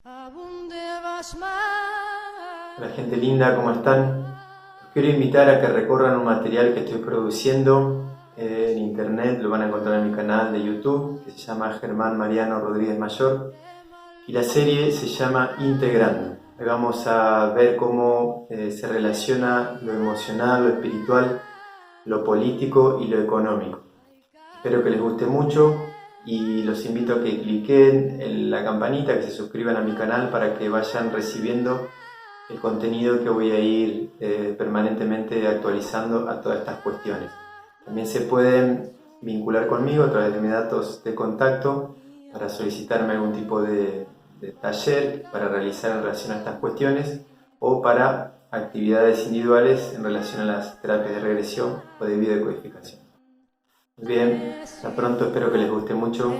Hola gente linda, ¿cómo están? Los quiero invitar a que recorran un material que estoy produciendo en internet, lo van a encontrar en mi canal de YouTube, que se llama Germán Mariano Rodríguez Mayor, y la serie se llama Integrando. Ahí vamos a ver cómo se relaciona lo emocional, lo espiritual, lo político y lo económico. Espero que les guste mucho y los invito a que cliquen en la campanita, que se suscriban a mi canal para que vayan recibiendo el contenido que voy a ir permanentemente actualizando a todas estas cuestiones. También se pueden vincular conmigo a través de mis datos de contacto para solicitarme algún tipo de taller para realizar en relación a estas cuestiones o para actividades individuales en relación a las terapias de regresión o de biodecodificación. Bien, hasta pronto, espero que les guste mucho.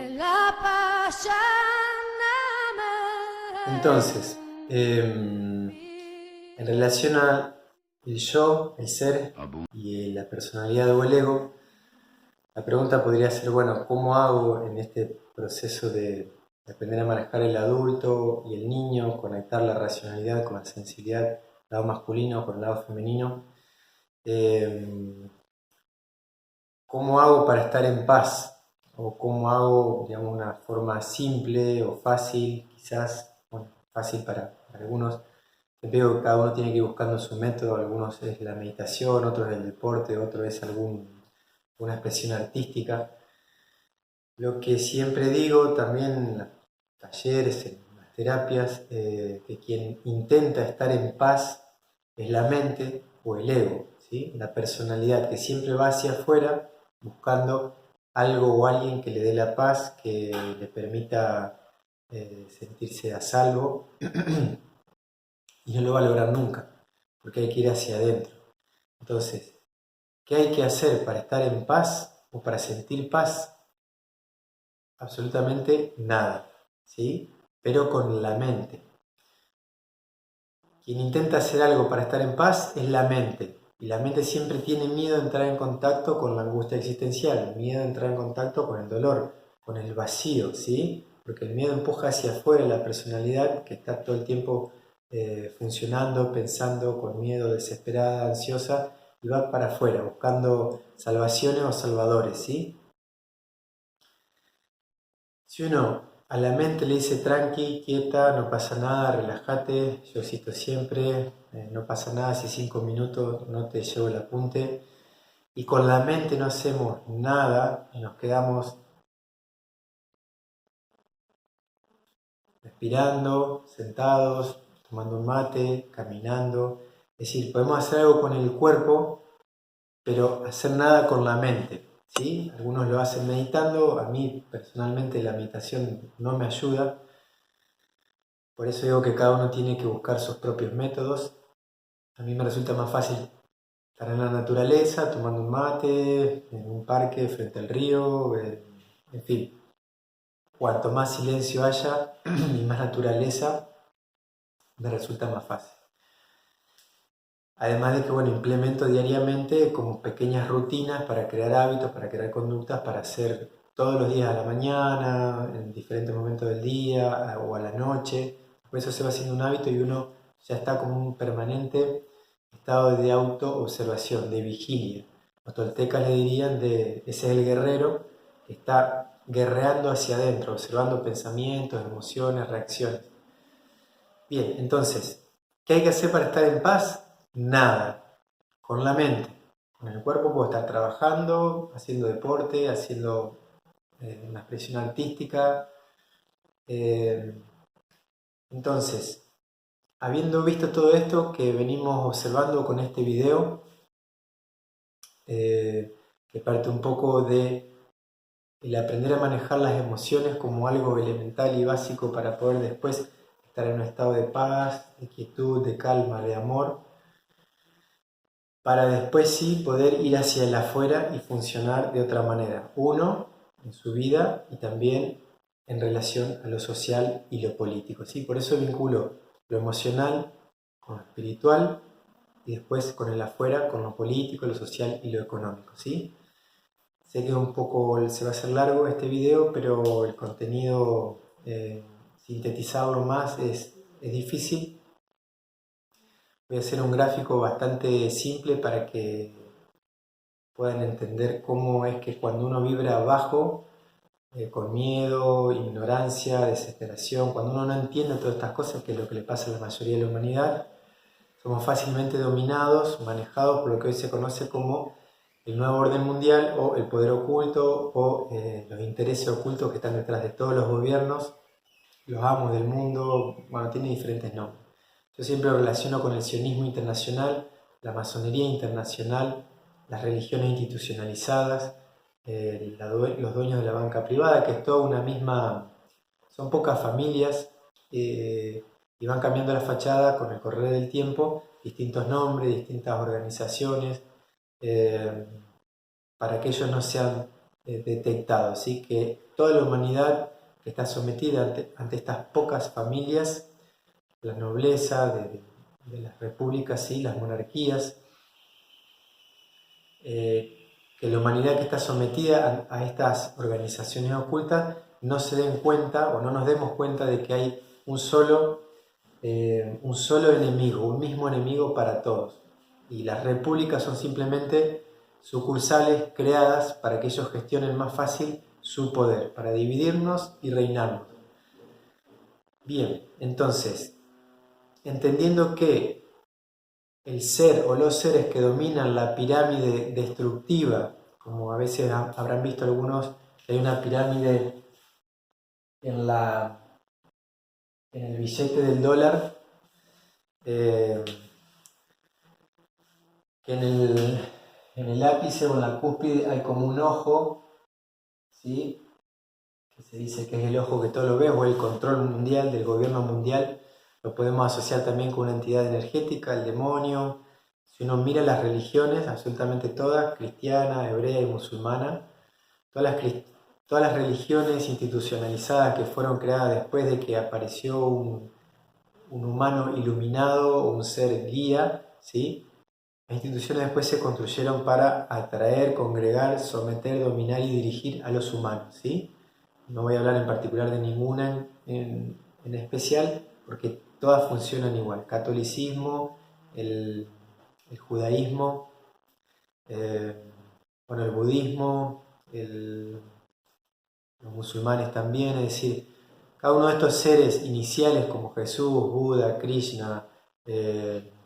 Entonces, en relación a el yo, el ser y la personalidad o el ego, la pregunta podría ser, bueno, ¿cómo hago en este proceso de aprender a manejar el adulto y el niño, conectar la racionalidad con la sensibilidad, el lado masculino con el lado femenino? ¿Cómo hago para estar en paz? ¿O cómo hago, digamos, una forma simple o fácil, quizás, bueno, fácil para algunos? Veo que cada uno tiene que ir buscando su método, algunos es la meditación, otros es el deporte, otro es alguna expresión artística. Lo que siempre digo también en los talleres, en las terapias, que quien intenta estar en paz es la mente o el ego, ¿sí? La personalidad que siempre va hacia afuera buscando algo o alguien que le dé la paz, que le permita sentirse a salvo y no lo va a lograr nunca, porque hay que ir hacia adentro. Entonces, ¿qué hay que hacer para estar en paz o para sentir paz? Absolutamente nada, ¿sí? Pero con la mente. Quien intenta hacer algo para estar en paz es la mente. Y la mente siempre tiene miedo de entrar en contacto con la angustia existencial, miedo de entrar en contacto con el dolor, con el vacío, ¿sí? Porque el miedo empuja hacia afuera la personalidad que está todo el tiempo funcionando, pensando con miedo, desesperada, ansiosa, y va para afuera, buscando salvaciones o salvadores, ¿sí? Si uno a la mente le dice tranqui, quieta, no pasa nada, relájate, yo existo siempre, no pasa nada si 5 minutos no te llevo el apunte, y con la mente no hacemos nada y nos quedamos respirando, sentados, tomando un mate, caminando, es decir, podemos hacer algo con el cuerpo, pero hacer nada con la mente, ¿sí? Algunos lo hacen meditando, a mí personalmente la meditación no me ayuda. Por eso digo que cada uno tiene que buscar sus propios métodos. A mí me resulta más fácil estar en la naturaleza, tomando un mate, en un parque, frente al río, en fin. Cuanto más silencio haya y más naturaleza, me resulta más fácil. Además de que, bueno, implemento diariamente como pequeñas rutinas para crear hábitos, para crear conductas, para hacer todos los días a la mañana, en diferentes momentos del día o a la noche. Por eso se va haciendo un hábito y uno ya está como un permanente estado de autoobservación, de vigilia. Los toltecas le dirían ese es el guerrero que está guerreando hacia adentro, observando pensamientos, emociones, reacciones. Bien, entonces, ¿qué hay que hacer para estar en paz? Nada, con la mente. Con el cuerpo puedo estar trabajando, haciendo deporte, haciendo una expresión artística. Entonces, habiendo visto todo esto que venimos observando con este video, que parte un poco de el aprender a manejar las emociones como algo elemental y básico para poder después estar en un estado de paz, de quietud, de calma, de amor, para después sí poder ir hacia el afuera y funcionar de otra manera. Uno, en su vida y también en relación a lo social y lo político, ¿sí? Por eso vinculo lo emocional con lo espiritual y después con el afuera, con lo político, lo social y lo económico, ¿sí? Sé que se va a hacer largo este video, pero el contenido sintetizarlo más es difícil. Voy a hacer un gráfico bastante simple para que puedan entender cómo es que cuando uno vibra bajo, con miedo, ignorancia, desesperación, cuando uno no entiende todas estas cosas, que es lo que le pasa a la mayoría de la humanidad, somos fácilmente dominados, manejados por lo que hoy se conoce como el nuevo orden mundial o el poder oculto o los intereses ocultos que están detrás de todos los gobiernos, los amos del mundo, bueno, tiene diferentes nombres. Yo siempre lo relaciono con el sionismo internacional, la masonería internacional, las religiones institucionalizadas, los dueños de la banca privada, que es toda una misma, son pocas familias y van cambiando la fachada con el correr del tiempo, distintos nombres, distintas organizaciones, para que ellos no sean detectados, ¿sí? Que toda la humanidad que está sometida ante estas pocas familias, la nobleza de las repúblicas, ¿sí? Las monarquías, que la humanidad que está sometida a estas organizaciones ocultas no se den cuenta o no nos demos cuenta de que hay un solo enemigo, un mismo enemigo para todos. Y las repúblicas son simplemente sucursales creadas para que ellos gestionen más fácil su poder, para dividirnos y reinarnos. Bien, entonces, entendiendo que el ser o los seres que dominan la pirámide destructiva, como a veces habrán visto algunos, que hay una pirámide en el billete del dólar, que en el ápice o en la cúspide hay como un ojo, ¿sí? Que se dice que es el ojo que todo lo ve, o el control mundial del gobierno mundial. Lo podemos asociar también con una entidad energética, el demonio. Si uno mira las religiones, absolutamente todas, cristiana, hebrea y musulmana, todas las religiones institucionalizadas que fueron creadas después de que apareció un humano iluminado, un ser guía, ¿sí? Las instituciones después se construyeron para atraer, congregar, someter, dominar y dirigir a los humanos, ¿sí? No voy a hablar en particular de ninguna en especial, porque todas funcionan igual. Catolicismo, el judaísmo, bueno, el budismo, los musulmanes también, es decir, cada uno de estos seres iniciales como Jesús, Buda, Krishna,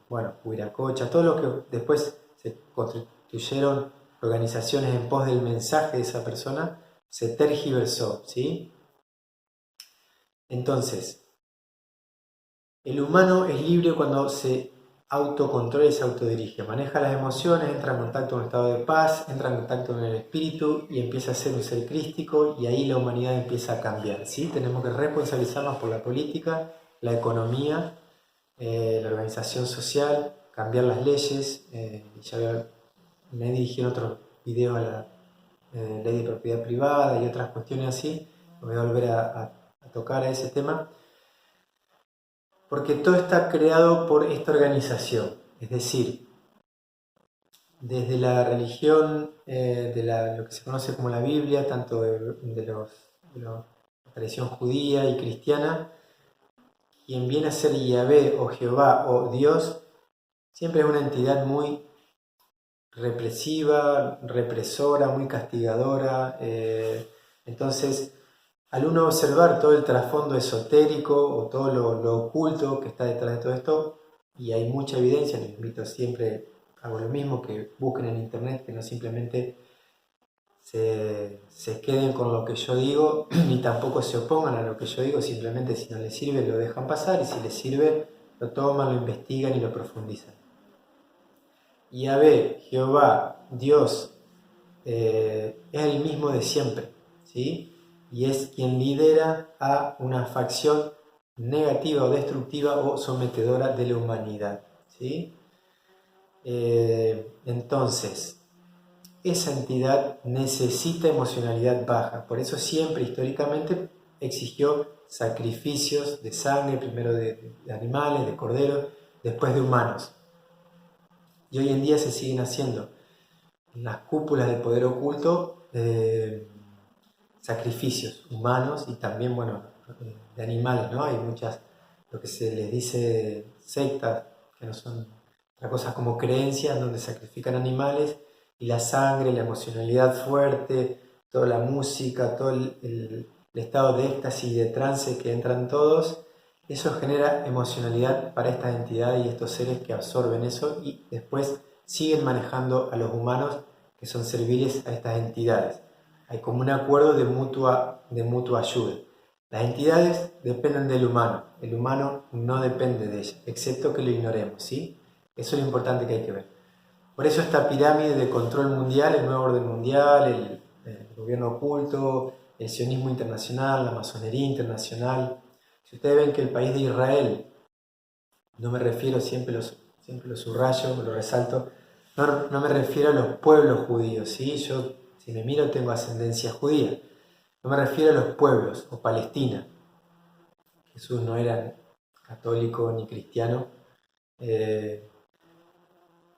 bueno, Huiracocha, todo lo que después se constituyeron organizaciones en pos del mensaje de esa persona, se tergiversó, ¿sí? Entonces, el humano es libre cuando se autocontrola y se autodirige, maneja las emociones, entra en contacto con un estado de paz, entra en contacto con el espíritu y empieza a ser un ser crístico, y ahí la humanidad empieza a cambiar, ¿sí? Tenemos que responsabilizarnos por la política, la economía, la organización social, cambiar las leyes, ya me dirigí en otros videos a la ley de propiedad privada y otras cuestiones así. Voy a volver a tocar a ese tema, porque todo está creado por esta organización, es decir, desde la religión, lo que se conoce como la Biblia, tanto de la tradición judía y cristiana, quien viene a ser Yahvé o Jehová o Dios, siempre es una entidad muy represiva, represora, muy castigadora. Entonces, al uno observar todo el trasfondo esotérico o todo lo oculto que está detrás de todo esto, y hay mucha evidencia, les invito siempre, hago lo mismo, que busquen en internet, que no simplemente se queden con lo que yo digo, ni tampoco se opongan a lo que yo digo, simplemente si no les sirve lo dejan pasar, y si les sirve lo toman, lo investigan y lo profundizan. Yahvé, Jehová, Dios, es el mismo de siempre, ¿sí? Y es quien lidera a una facción negativa o destructiva o sometedora de la humanidad, ¿sí? Entonces, esa entidad necesita emocionalidad baja, por eso siempre históricamente exigió sacrificios de sangre, primero de animales, de corderos, después de humanos. Y hoy en día se siguen haciendo en las cúpulas del poder oculto sacrificios humanos, y también, bueno, de animales, ¿no? Hay muchas, lo que se les dice sectas, que no son otra cosa como creencias donde sacrifican animales, y la sangre, la emocionalidad fuerte, toda la música, todo el estado de éxtasis y de trance que entran todos, eso genera emocionalidad para estas entidades y estos seres que absorben eso y después siguen manejando a los humanos que son serviles a estas entidades. Hay como un acuerdo de mutua ayuda. Las entidades dependen del humano, el humano no depende de ellas, excepto que lo ignoremos, ¿sí? Eso es lo importante que hay que ver. Por eso esta pirámide de control mundial, el nuevo orden mundial, el gobierno oculto, el sionismo internacional, la masonería internacional. Si ustedes ven que el país de Israel, no me refiero, siempre lo subrayo, lo resalto, no me refiero a los pueblos judíos, ¿sí? Yo, si me miro, tengo ascendencia judía. No me refiero a los pueblos o Palestina. Jesús no era católico ni cristiano,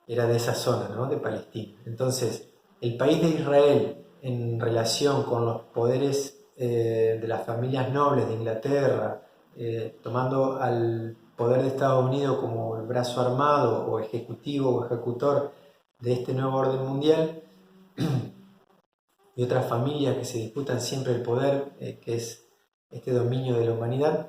era de esa zona, ¿no? De Palestina. Entonces, el país de Israel en relación con los poderes de las familias nobles de Inglaterra, tomando al poder de Estados Unidos como el brazo armado o ejecutivo o ejecutor de este nuevo orden mundial, y otras familias que se disputan siempre el poder, que es este dominio de la humanidad,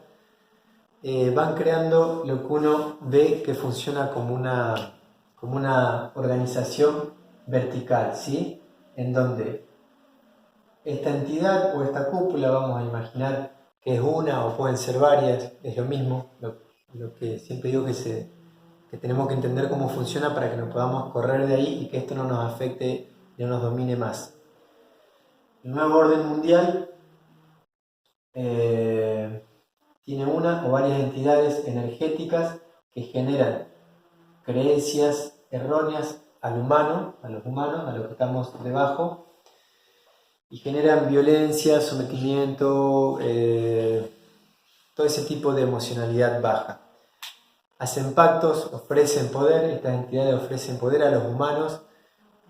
van creando lo que uno ve que funciona como una organización vertical, ¿sí? En donde esta entidad o esta cúpula, vamos a imaginar que es una o pueden ser varias, es lo mismo, lo que siempre digo que tenemos que entender cómo funciona para que nos podamos correr de ahí y que esto no nos afecte y no nos domine más. El nuevo orden mundial tiene una o varias entidades energéticas que generan creencias erróneas al humano, a los humanos, a los que estamos debajo, y generan violencia, sometimiento, todo ese tipo de emocionalidad baja. Hacen pactos, ofrecen poder, estas entidades ofrecen poder a los humanos,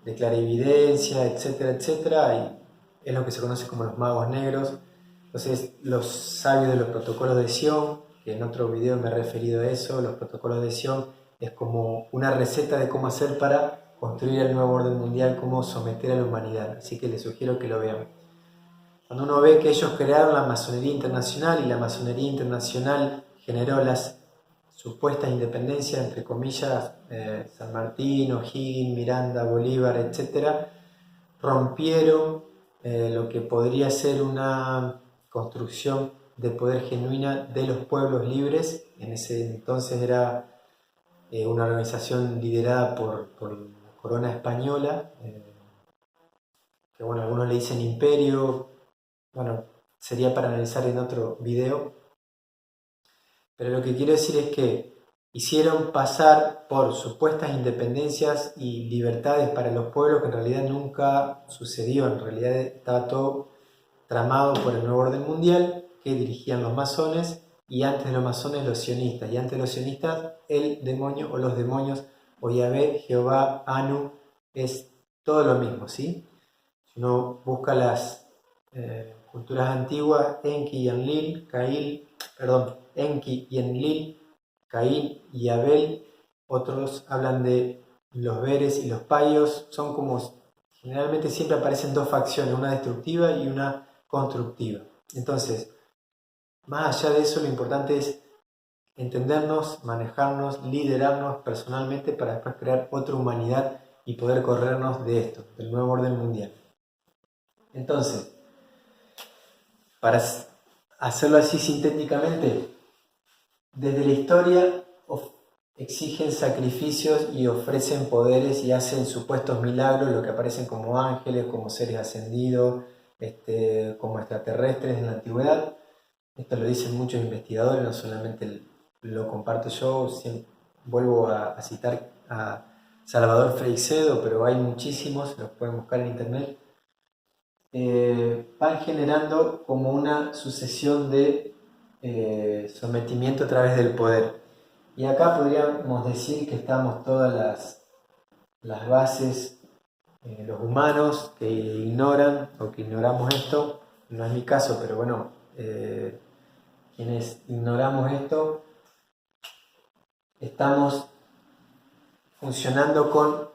de clarividencia, etcétera, etcétera, y es lo que se conoce como los magos negros. Entonces, los sabios de los protocolos de Sion, que en otro video me he referido a eso, los protocolos de Sion es como una receta de cómo hacer para construir el nuevo orden mundial, cómo someter a la humanidad, así que les sugiero que lo vean. Cuando uno ve que ellos crearon la masonería internacional y la masonería internacional generó las supuestas independencias, entre comillas, San Martín, O'Higgins, Miranda, Bolívar, etc., rompieron lo que podría ser una construcción de poder genuina de los pueblos libres. En ese entonces era una organización liderada por la corona española, que bueno, algunos le dicen imperio, bueno, sería para analizar en otro video, pero lo que quiero decir es que hicieron pasar por supuestas independencias y libertades para los pueblos que en realidad nunca sucedió, en realidad estaba todo tramado por el nuevo orden mundial que dirigían los masones, y antes de los masones los sionistas, y antes de los sionistas el demonio o los demonios o Yahvé, Jehová, Anu, es todo lo mismo, ¿sí? Si uno busca las culturas antiguas, Enki y Enlil, Enki y Enlil, Caín y Abel, otros hablan de los Veres y los Paios, son como, generalmente siempre aparecen dos facciones, una destructiva y una constructiva. Entonces, más allá de eso, lo importante es entendernos, manejarnos, liderarnos personalmente para después crear otra humanidad y poder corrernos de esto, del nuevo orden mundial. Entonces, para hacerlo así sintéticamente, desde la historia exigen sacrificios y ofrecen poderes y hacen supuestos milagros, lo que aparecen como ángeles, como seres ascendidos, como extraterrestres en la antigüedad. Esto lo dicen muchos investigadores, no solamente lo comparto yo, vuelvo a citar a Salvador Freixedo, pero hay muchísimos, los pueden buscar en internet. Van generando como una sucesión de sometimiento a través del poder. Y acá podríamos decir que estamos todas las bases, los humanos que ignoran o que ignoramos esto, no es mi caso, pero bueno, quienes ignoramos esto, estamos funcionando con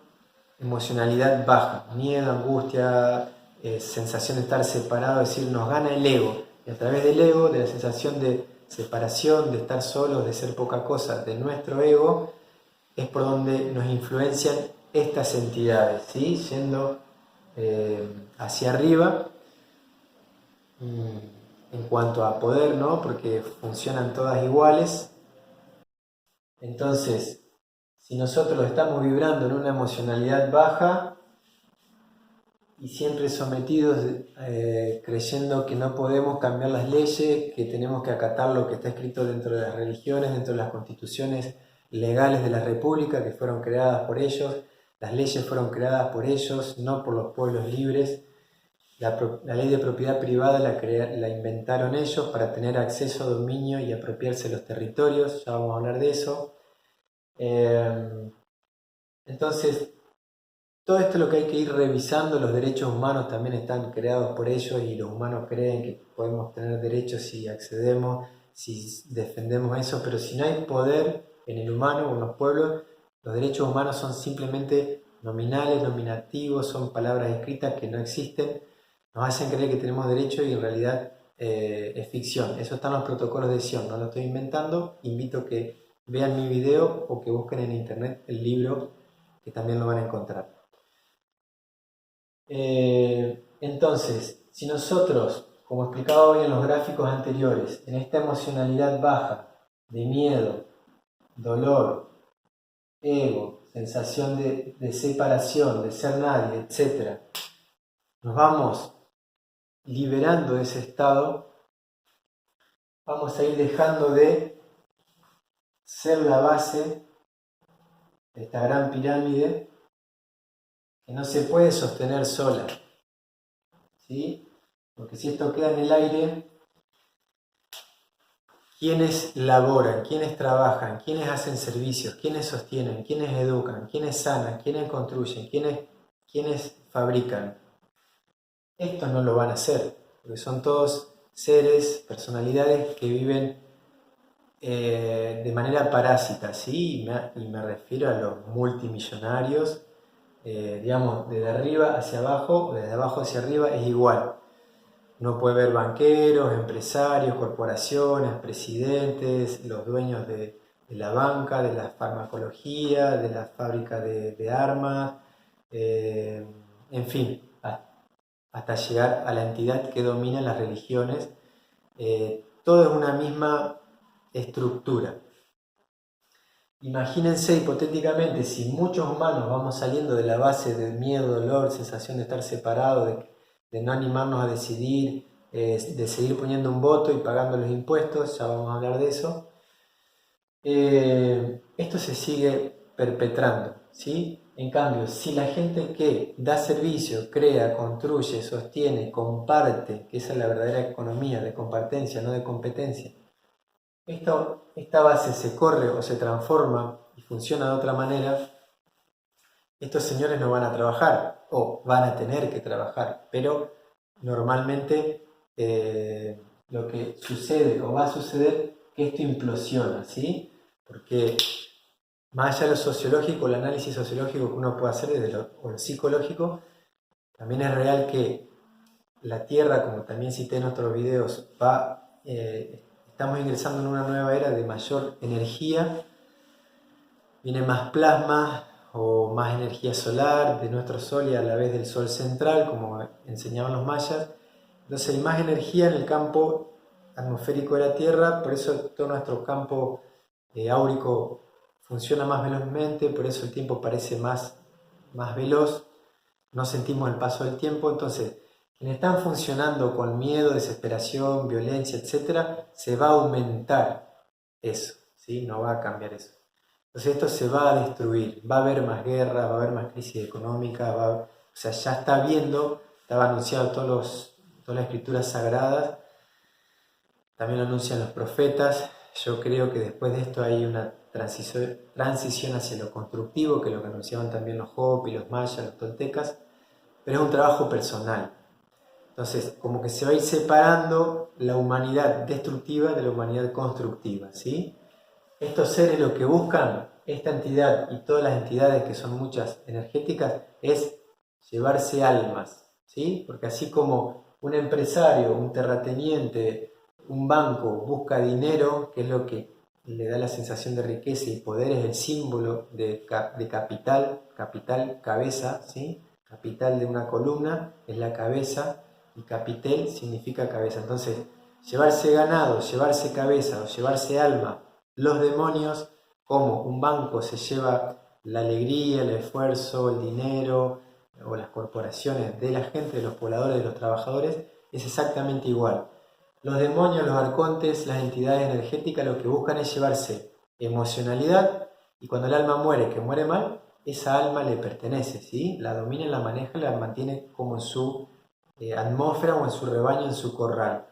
emocionalidad baja, miedo, angustia, sensación de estar separado, es decir, nos gana el ego. Y a través del ego, de la sensación de separación, de estar solos, de ser poca cosa, de nuestro ego, es por donde nos influencian estas entidades, ¿sí? Yendo hacia arriba en cuanto a poder, ¿no? Porque funcionan todas iguales. Entonces, si nosotros estamos vibrando en una emocionalidad baja y siempre sometidos, creyendo que no podemos cambiar las leyes, que tenemos que acatar lo que está escrito dentro de las religiones, dentro de las constituciones legales de la República, que fueron creadas por ellos, las leyes fueron creadas por ellos, no por los pueblos libres. La ley de propiedad privada la inventaron ellos para tener acceso, dominio y apropiarse de los territorios, ya vamos a hablar de eso. Entonces, todo esto es lo que hay que ir revisando. Los derechos humanos también están creados por ellos y los humanos creen que podemos tener derechos si accedemos, si defendemos eso, pero si no hay poder en el humano o en los pueblos, los derechos humanos son simplemente nominales, nominativos, son palabras escritas que no existen, nos hacen creer que tenemos derechos y en realidad es ficción. Eso está en los protocolos de Sion, no lo estoy inventando. Invito a que vean mi video o que busquen en internet el libro, que también lo van a encontrar. Entonces, si nosotros, como explicaba hoy en los gráficos anteriores, en esta emocionalidad baja de miedo, dolor, ego, sensación de separación, de ser nadie, etc., nos vamos liberando de ese estado, vamos a ir dejando de ser la base de esta gran pirámide que no se puede sostener sola, ¿sí? Porque si esto queda en el aire, ¿quiénes laboran? ¿Quiénes trabajan? ¿Quiénes hacen servicios? ¿Quiénes sostienen? ¿Quiénes educan? ¿Quiénes sanan? ¿Quiénes construyen? ¿Quiénes fabrican? Estos no lo van a hacer, porque son todos seres, personalidades que viven de manera parásita, ¿sí? Y me refiero a los multimillonarios, digamos, desde arriba hacia abajo, o desde abajo hacia arriba es igual. Uno puede ver banqueros, empresarios, corporaciones, presidentes, los dueños de la banca, de la farmacología, de la fábrica de armas, en fin, hasta llegar a la entidad que domina las religiones. Todo es una misma estructura. Imagínense hipotéticamente si muchos humanos vamos saliendo de la base del miedo, dolor, sensación de estar separados, de no animarnos a decidir, de seguir poniendo un voto y pagando los impuestos, ya vamos a hablar de eso. Esto se sigue perpetrando, ¿sí? En cambio, si la gente que da servicio, crea, construye, sostiene, comparte, que esa es la verdadera economía de compartencia, no de competencia, esta base se corre o se transforma y funciona de otra manera, estos señores no van a trabajar o van a tener que trabajar, pero normalmente lo que sucede o va a suceder que esto implosiona, ¿sí? Porque más allá de lo sociológico, el análisis sociológico que uno puede hacer desde lo psicológico, también es real que la Tierra, como también cité en otros videos, estamos ingresando en una nueva era de mayor energía, viene más plasma o más energía solar de nuestro Sol y a la vez del Sol central, como enseñaban los mayas. Entonces hay más energía en el campo atmosférico de la Tierra, por eso todo nuestro campo áurico funciona más velozmente, por eso el tiempo parece más veloz, no sentimos el paso del tiempo. Entonces, quienes están funcionando con miedo, desesperación, violencia, etc., se va a aumentar eso, ¿sí? No va a cambiar eso. Entonces esto se va a destruir, va a haber más guerra, va a haber más crisis económica, o sea, ya está viendo, estaba anunciado todas las escrituras sagradas, también lo anuncian los profetas. Yo creo que después de esto hay una transición hacia lo constructivo, que es lo que anunciaban también los Hopi, los mayas, los toltecas, pero es un trabajo personal. Entonces, como que se va a ir separando la humanidad destructiva de la humanidad constructiva, ¿sí? Estos seres lo que buscan, esta entidad y todas las entidades que son muchas energéticas, es llevarse almas, ¿sí? Porque así como un empresario, un terrateniente, un banco busca dinero, que es lo que le da la sensación de riqueza y poder, es el símbolo de capital, cabeza, ¿sí? Capital de una columna es la cabeza y capitel significa cabeza. Entonces, llevarse ganado, llevarse cabeza o llevarse alma, los demonios, como un banco se lleva la alegría, el esfuerzo, el dinero o las corporaciones de la gente, de los pobladores, de los trabajadores, es exactamente igual. Los demonios, los arcontes, las entidades energéticas lo que buscan es llevarse emocionalidad, y cuando el alma muere, que muere mal, esa alma le pertenece, ¿sí? La domina, la maneja, la mantiene como en su atmósfera o en su rebaño, en su corral.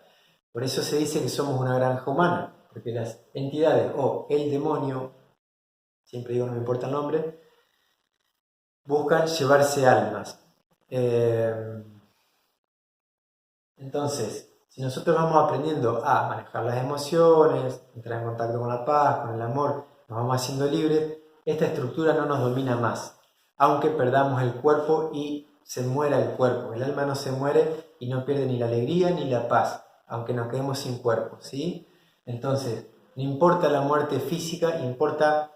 Por eso se dice que somos una granja humana, porque las entidades o el demonio, siempre digo no me importa el nombre, buscan llevarse almas. Entonces, si nosotros vamos aprendiendo a manejar las emociones, entrar en contacto con la paz, con el amor, nos vamos haciendo libres, esta estructura no nos domina más, aunque perdamos el cuerpo y se muera el cuerpo. El alma no se muere y no pierde ni la alegría ni la paz, aunque nos quedemos sin cuerpo, ¿sí? Entonces, no importa la muerte física, importa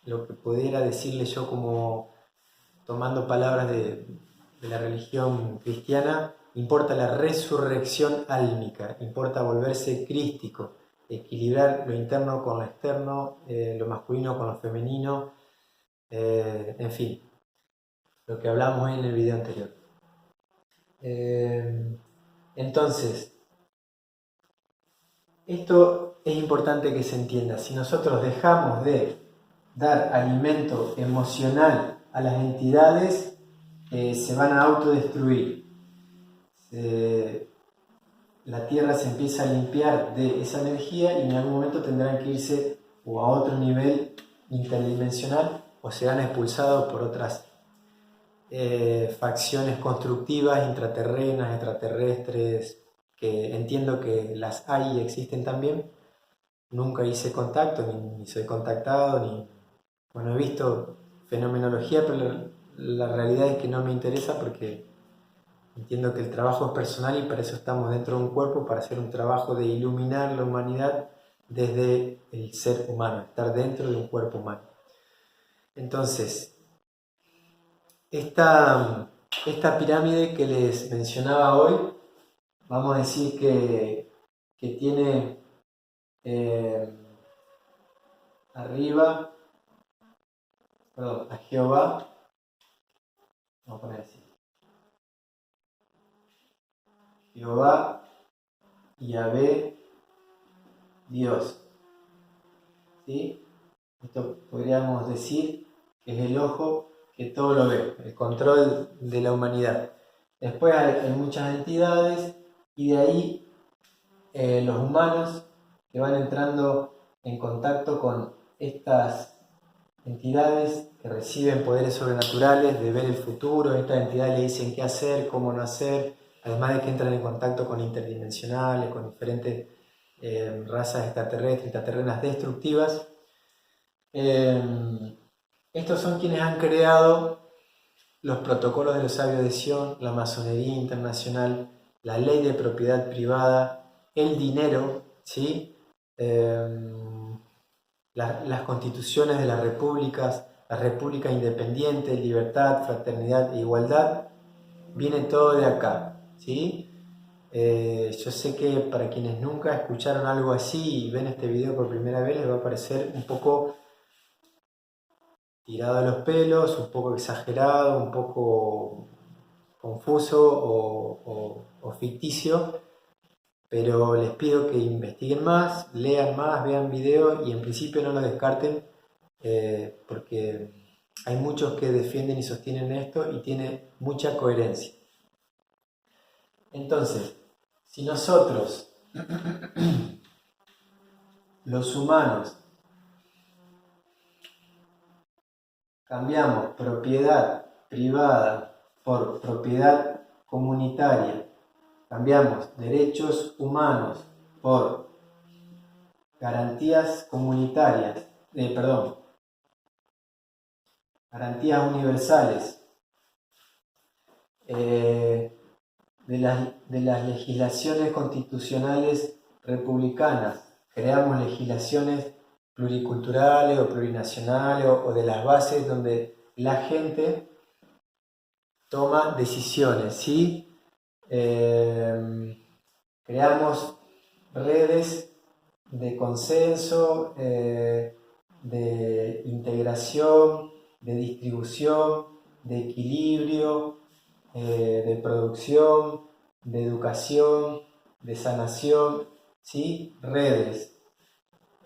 lo que pudiera decirle yo como tomando palabras de la religión cristiana, importa la resurrección álmica, importa volverse crístico, equilibrar lo interno con lo externo, lo masculino con lo femenino, en fin, lo que hablamos en el video anterior. Entonces, esto es importante que se entienda. Si nosotros dejamos de dar alimento emocional a las entidades, se van a autodestruir. La Tierra se empieza a limpiar de esa energía y en algún momento tendrán que irse o a otro nivel interdimensional o serán expulsados por otras facciones constructivas, intraterrenas, extraterrestres, que entiendo que las hay y existen también. Nunca hice contacto, ni soy contactado, ni... Bueno, he visto fenomenología, pero la realidad es que no me interesa porque entiendo que el trabajo es personal y para eso estamos dentro de un cuerpo, para hacer un trabajo de iluminar la humanidad desde el ser humano, estar dentro de un cuerpo humano. Entonces, esta pirámide que les mencionaba hoy, vamos a decir que tiene arriba, a Jehová, vamos a poner así, Jehová, Yahvé, Dios, ¿sí? Esto podríamos decir que es el ojo que todo lo ve, el control de la humanidad. Después hay muchas entidades y de ahí los humanos que van entrando en contacto con estas entidades que reciben poderes sobrenaturales de ver el futuro. Estas entidades le dicen qué hacer, cómo no hacer, además de que entran en contacto con interdimensionales, con diferentes razas extraterrestres, intraterrenas destructivas. Estos son quienes han creado los protocolos de los sabios de Sion, la masonería internacional, la ley de propiedad privada, el dinero, ¿sí? Las constituciones de las repúblicas, la república independiente, libertad, fraternidad e igualdad, viene todo de acá, ¿sí? Yo sé que para quienes nunca escucharon algo así y ven este video por primera vez les va a parecer un poco tirado de los pelos, un poco exagerado, un poco confuso o ficticio, pero les pido que investiguen más, lean más, vean videos y en principio no lo descarten porque hay muchos que defienden y sostienen esto y tiene mucha coherencia. Entonces, si nosotros, los humanos, cambiamos propiedad privada por propiedad comunitaria cambiamos derechos humanos por garantías comunitarias, garantías universales de las legislaciones constitucionales republicanas, creamos legislaciones pluriculturales o plurinacionales o de las bases donde la gente toma decisiones, ¿sí? Creamos redes de consenso, de integración, de distribución, de equilibrio, de producción, de educación, de sanación, ¿sí? Redes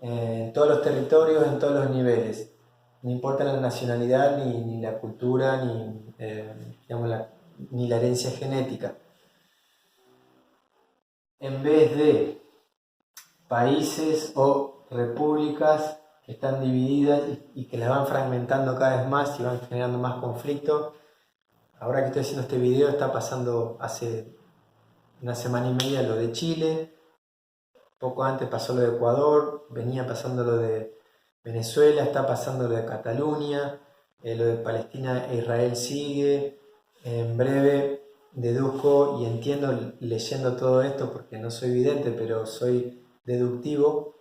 en todos los territorios, en todos los niveles. No importa la nacionalidad, ni la cultura, ni la herencia genética. En vez de países o repúblicas que están divididas y que las van fragmentando cada vez más y van generando más conflictos. Ahora que estoy haciendo este video está pasando hace una semana y media lo de Chile, poco antes pasó lo de Ecuador, venía pasando lo de Venezuela, está pasando lo de Cataluña, lo de Palestina e Israel sigue. En breve deduzco y entiendo leyendo todo esto, porque no soy vidente, pero soy deductivo,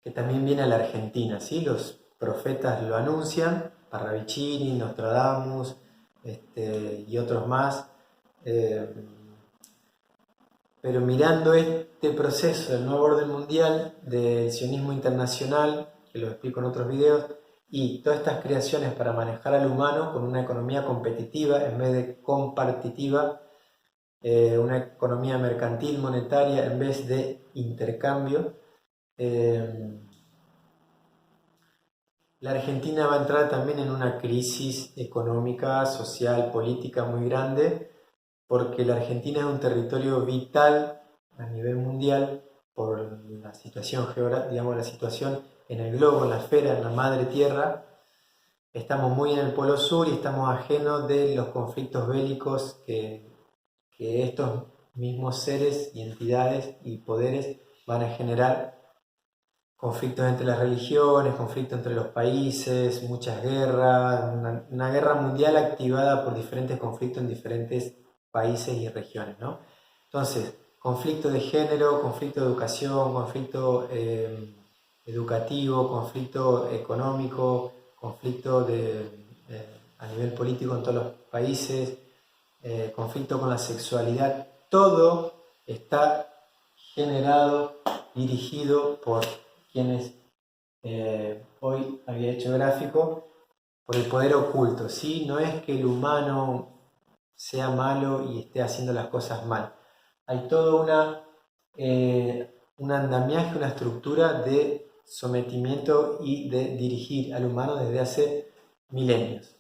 que también viene a la Argentina, ¿sí? Los profetas lo anuncian, Parravicini, Nostradamus y otros más. Pero mirando este proceso del nuevo orden mundial, del sionismo internacional, que lo explico en otros videos, y todas estas creaciones para manejar al humano con una economía competitiva en vez de compartitiva, una economía mercantil, monetaria, en vez de intercambio, la Argentina va a entrar también en una crisis económica, social, política muy grande, porque la Argentina es un territorio vital a nivel mundial por la situación geográfica, digamos, la situación en el globo, en la esfera, en la madre tierra. Estamos muy en el polo sur y estamos ajenos de los conflictos bélicos que estos mismos seres y entidades y poderes van a generar. Conflictos entre las religiones, conflictos entre los países, muchas guerras, una guerra mundial activada por diferentes conflictos en diferentes países y regiones, ¿no? Entonces, conflicto de género, conflicto de educación, conflicto educativo, conflicto económico, conflicto a nivel político en todos los países, conflicto con la sexualidad, todo está generado, dirigido por quienes hoy había hecho gráfico, por el poder oculto, ¿sí? No es que el humano sea malo y esté haciendo las cosas mal. Hay todo un andamiaje, una estructura de sometimiento y de dirigir al humano desde hace milenios.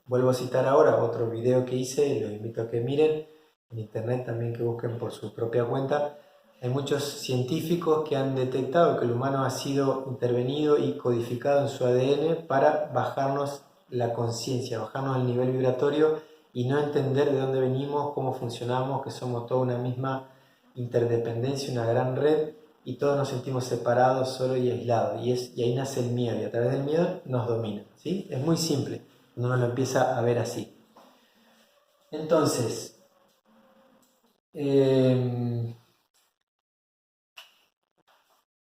Vuelvo a citar ahora otro video que hice, los invito a que miren, en internet también que busquen por su propia cuenta. Hay muchos científicos que han detectado que el humano ha sido intervenido y codificado en su ADN para bajarnos la conciencia, bajarnos el nivel vibratorio y no entender de dónde venimos, cómo funcionamos, que somos toda una misma interdependencia, una gran red, y todos nos sentimos separados, solos y aislados. Y ahí nace el miedo, y a través del miedo nos domina, ¿sí? Es muy simple, uno lo empieza a ver así. Entonces,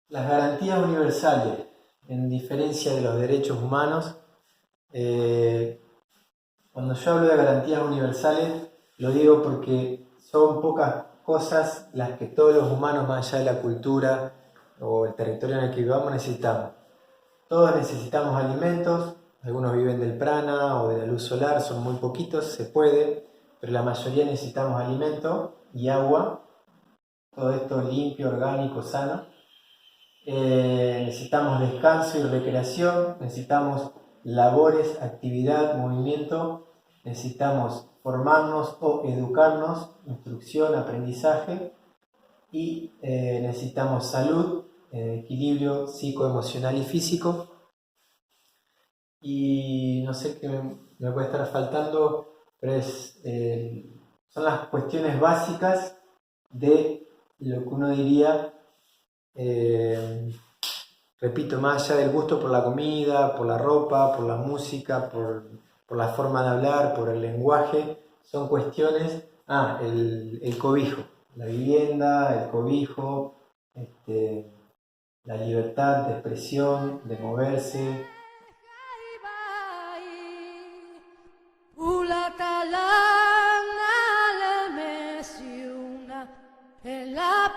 las garantías universales, en diferencia de los derechos humanos, cuando yo hablo de garantías universales, lo digo porque son pocas cosas las que todos los humanos, más allá de la cultura o el territorio en el que vivamos, necesitamos. Todos necesitamos alimentos, algunos viven del prana o de la luz solar, son muy poquitos, se puede, pero la mayoría necesitamos alimento y agua, todo esto limpio, orgánico, sano. Necesitamos descanso y recreación, necesitamos labores, actividad, movimiento, necesitamos formarnos o educarnos, instrucción, aprendizaje, y necesitamos salud, equilibrio psicoemocional y físico. Y no sé qué me puede estar faltando, pero son las cuestiones básicas de lo que uno diría, repito, más allá del gusto por la comida, por la ropa, por la música, por la forma de hablar, por el lenguaje, son cuestiones, el cobijo, la vivienda, el cobijo, la libertad de expresión, de moverse. La